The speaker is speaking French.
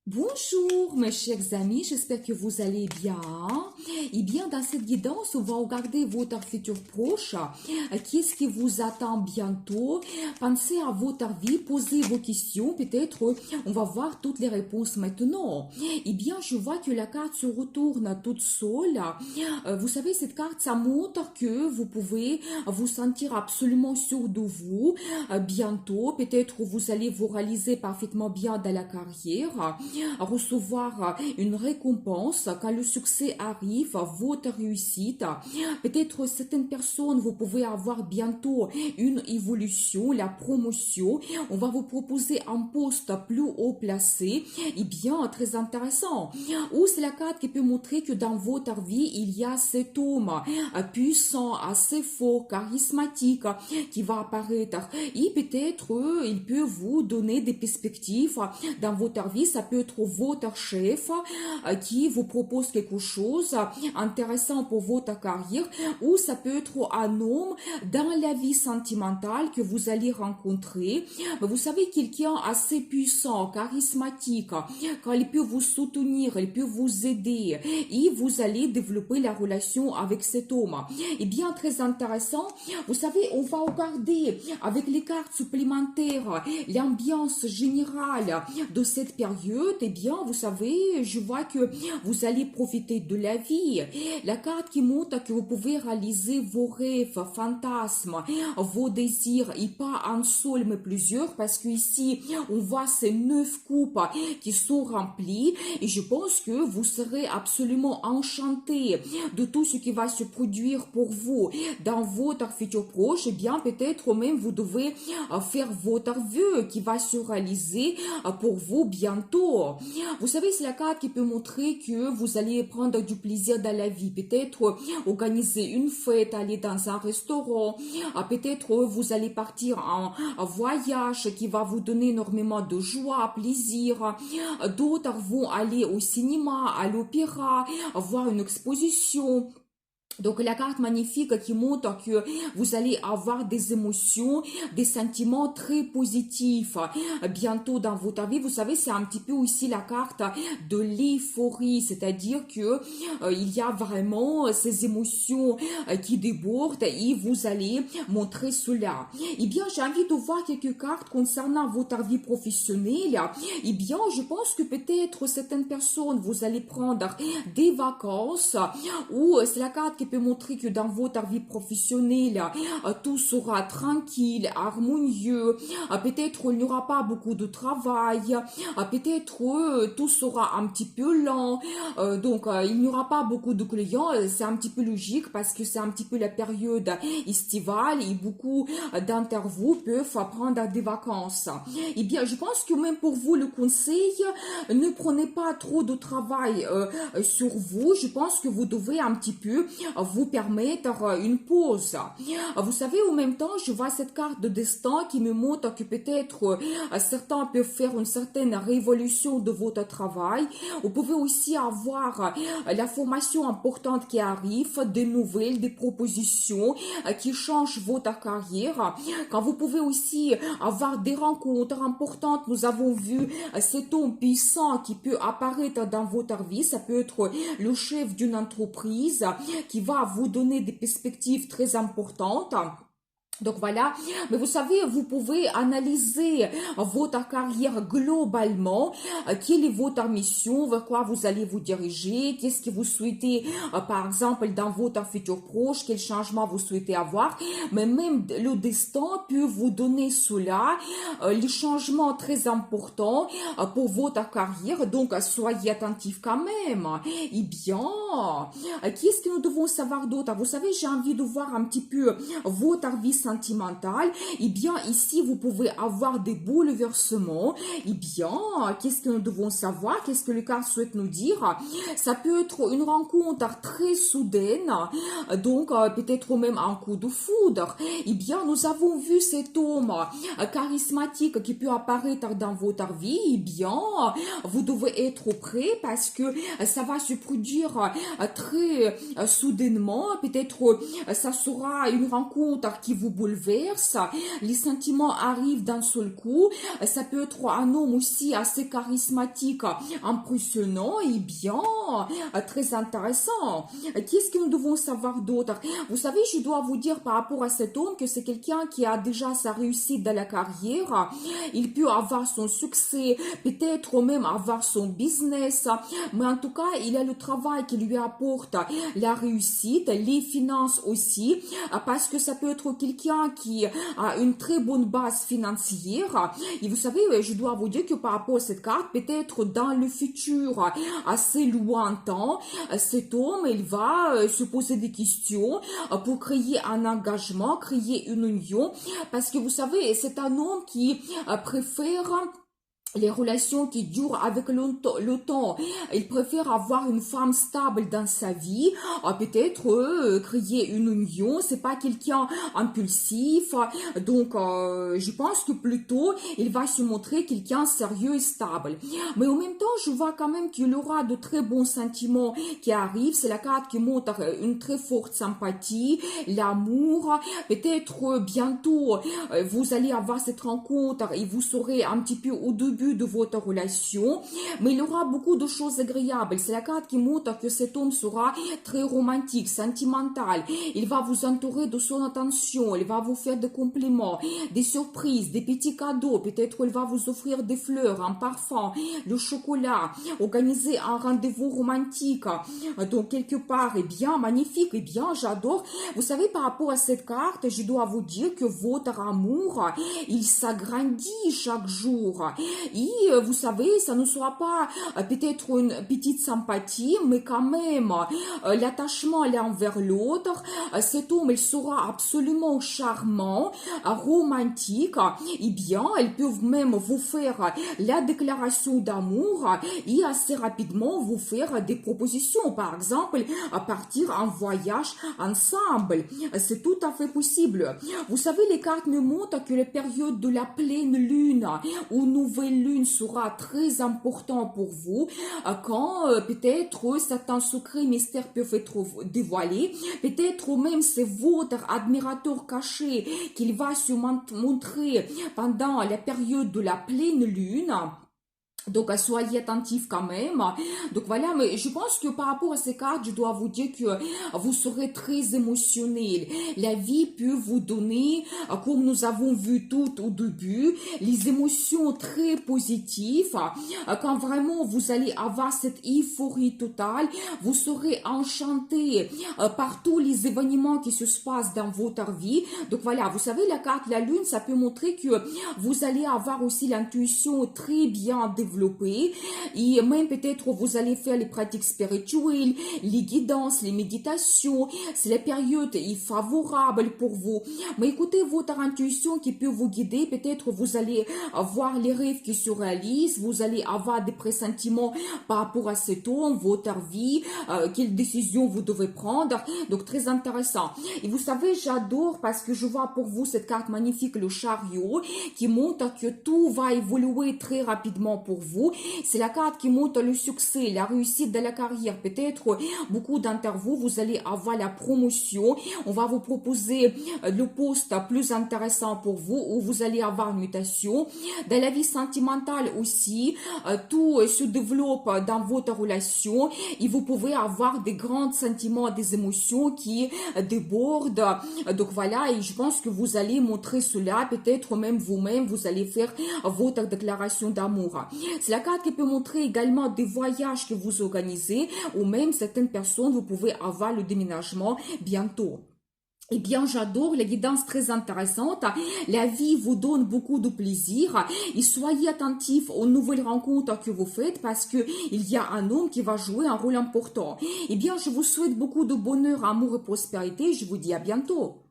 Bonjour mes chers amis, j'espère que vous allez bien. Et bien dans cette guidance, on va regarder votre futur proche. Qu'est-ce qui vous attend bientôt? Pensez à votre vie, posez vos questions. Peut-être on va voir toutes les réponses maintenant. Et bien je vois que la carte se retourne toute seule. Vous savez, cette carte, ça montre que vous pouvez vous sentir absolument sûr de vous. Bientôt, peut-être vous allez vous réaliser parfaitement bien dans la carrière, recevoir une récompense quand le succès arrive, votre réussite. Peut-être certaines personnes, vous pouvez avoir bientôt une évolution, la promotion. On va vous proposer un poste plus haut placé et bien très intéressant. Ou c'est la carte qui peut montrer que dans votre vie, il y a cet homme puissant, assez fort, charismatique qui va apparaître. Et peut-être il peut vous donner des perspectives dans votre vie. Ça peut être votre chef qui vous propose quelque chose intéressant pour votre carrière, ou ça peut être un homme dans la vie sentimentale que vous allez rencontrer. Vous savez, quelqu'un assez puissant, charismatique, quand il peut vous soutenir, il peut vous aider et vous allez développer la relation avec cet homme. Et bien très intéressant, vous savez, on va regarder avec les cartes supplémentaires l'ambiance générale de cette période. Et bien vous savez, je vois que vous allez profiter de la vie. La carte qui montre que vous pouvez réaliser vos rêves, fantasmes, vos désirs, et pas un seul mais plusieurs, parce que ici on voit ces 9 coupes qui sont remplies, et je pense que vous serez absolument enchanté de tout ce qui va se produire pour vous dans votre futur proche. Et bien peut-être même vous devez faire votre vœu qui va se réaliser pour vous bientôt. Vous savez, c'est la carte qui peut montrer que vous allez prendre du plaisir dans la vie. Peut-être organiser une fête, aller dans un restaurant. Peut-être vous allez partir en voyage qui va vous donner énormément de joie, plaisir. D'autres vont aller au cinéma, à l'opéra, voir une exposition. Donc la carte magnifique qui montre que vous allez avoir des émotions, des sentiments très positifs bientôt dans votre vie. Vous savez, c'est un petit peu aussi la carte de l'euphorie, c'est-à-dire que il y a vraiment ces émotions qui débordent et vous allez montrer cela. Eh bien, j'ai envie de voir quelques cartes concernant votre vie professionnelle. Eh bien, je pense que peut-être certaines personnes, vous allez prendre des vacances, ou c'est la carte qui peut montrer que dans votre vie professionnelle, tout sera tranquille, harmonieux. Peut-être il n'y aura pas beaucoup de travail. Peut-être tout sera un petit peu lent. Donc, il n'y aura pas beaucoup de clients. C'est un petit peu logique parce que c'est un petit peu la période estivale et beaucoup d'entre vous peuvent prendre des vacances. Eh bien, je pense que même pour vous, le conseil, ne prenez pas trop de travail sur vous. Je pense que vous devez un petit peu vous permettre une pause. Vous savez, en même temps, je vois cette carte de destin qui me montre que peut-être certains peuvent faire une certaine révolution de votre travail. Vous pouvez aussi avoir la formation importante qui arrive, des nouvelles, des propositions qui changent votre carrière. Quand vous pouvez aussi avoir des rencontres importantes, nous avons vu cet homme puissant qui peut apparaître dans votre vie. Ça peut être le chef d'une entreprise qui va vous donner des perspectives très importantes. Donc voilà, mais vous savez, vous pouvez analyser votre carrière globalement, quelle est votre mission, vers quoi vous allez vous diriger, qu'est-ce que vous souhaitez, par exemple, dans votre futur proche, quel changement vous souhaitez avoir, mais même le destin peut vous donner cela, les changements très importants pour votre carrière, donc soyez attentifs quand même. Eh bien, qu'est-ce que nous devons savoir d'autre? Vous savez, j'ai envie de voir un petit peu votre vie sentimentale. Eh bien, ici, vous pouvez avoir des bouleversements. Eh bien, qu'est-ce que nous devons savoir? Qu'est-ce que le carte souhaite nous dire? Ça peut être une rencontre très soudaine, donc peut-être même un coup de foudre. Eh bien, nous avons vu cet homme charismatique qui peut apparaître dans votre vie. Eh bien, vous devez être prêt parce que ça va se produire très soudainement. Peut-être ça sera une rencontre qui vous bouleverse, les sentiments arrivent d'un seul coup, ça peut être un homme aussi assez charismatique, impressionnant et bien, très intéressant. Qu'est-ce que nous devons savoir d'autre? Vous savez, je dois vous dire par rapport à cet homme que c'est quelqu'un qui a déjà sa réussite dans la carrière, il peut avoir son succès, peut-être même avoir son business, mais en tout cas, il a le travail qui lui apporte la réussite, les finances aussi, parce que ça peut être quelqu'un qui a une très bonne base financière. Et vous savez, je dois vous dire que par rapport à cette carte, peut-être dans le futur assez lointain, cet homme, il va se poser des questions pour créer un engagement, créer une union, parce que vous savez, c'est un homme qui préfère les relations qui durent avec le temps. Il préfère avoir une femme stable dans sa vie, peut-être créer une union. C'est pas quelqu'un impulsif. Donc, je pense que plutôt, il va se montrer quelqu'un sérieux et stable. Mais en même temps, je vois quand même qu'il aura de très bons sentiments qui arrivent. C'est la carte qui montre une très forte sympathie, l'amour. Peut-être bientôt, vous allez avoir cette rencontre et vous serez un petit peu au début de votre relation, mais il aura beaucoup de choses agréables. C'est la carte qui montre que cet homme sera très romantique, sentimental. Il va vous entourer de son attention, il va vous faire des compliments, des surprises, des petits cadeaux. Peut-être il va vous offrir des fleurs, un parfum, le chocolat, organiser un rendez-vous romantique. Donc quelque part, eh bien, magnifique, eh bien, j'adore. Vous savez, par rapport à cette carte, je dois vous dire que votre amour, il s'agrandit chaque jour. Et vous savez, ça ne sera pas peut-être une petite sympathie, mais quand même, l'attachement l'un envers l'autre, cet homme, il sera absolument charmant, romantique, et bien, ils peuvent même vous faire la déclaration d'amour et assez rapidement vous faire des propositions, par exemple, à partir en voyage ensemble. C'est tout à fait possible. Vous savez, les cartes me montrent que la période de la pleine lune ou nouvelle lune sera très important pour vous, quand peut-être certains secrets mystères peuvent être dévoilés, peut-être même c'est votre admirateur caché qu'il va se montrer pendant la période de la pleine lune. Donc, soyez attentifs quand même. Donc, voilà, mais je pense que par rapport à ces cartes, je dois vous dire que vous serez très émotionnel. La vie peut vous donner, comme nous avons vu tout au début, les émotions très positives. Quand vraiment vous allez avoir cette euphorie totale, vous serez enchanté par tous les événements qui se passent dans votre vie. Donc, voilà, vous savez, la carte la lune, ça peut montrer que vous allez avoir aussi l'intuition très bien développée. Et même peut-être vous allez faire les pratiques spirituelles, les guidances, les méditations. C'est la période est favorable pour vous. Mais écoutez votre intuition qui peut vous guider. Peut-être vous allez avoir les rêves qui se réalisent. Vous allez avoir des pressentiments par rapport à cet homme, votre vie, quelles décisions vous devez prendre. Donc très intéressant. Et vous savez, j'adore parce que je vois pour vous cette carte magnifique, le chariot, qui montre que tout va évoluer très rapidement pour vous. C'est la carte qui montre le succès, la réussite de la carrière. Peut-être beaucoup d'entre vous, vous allez avoir la promotion. On va vous proposer le poste plus intéressant pour vous, où vous allez avoir une mutation. Dans la vie sentimentale aussi, tout se développe dans votre relation et vous pouvez avoir des grands sentiments, des émotions qui débordent. Donc voilà, et je pense que vous allez montrer cela, peut-être même vous-même, vous allez faire votre déclaration d'amour. C'est la carte qui peut montrer également des voyages que vous organisez ou même certaines personnes, vous pouvez avoir le déménagement bientôt. Eh bien, j'adore les guidances très intéressantes. La vie vous donne beaucoup de plaisir et soyez attentifs aux nouvelles rencontres que vous faites parce que il y a un homme qui va jouer un rôle important. Eh bien, je vous souhaite beaucoup de bonheur, amour et prospérité. Je vous dis à bientôt.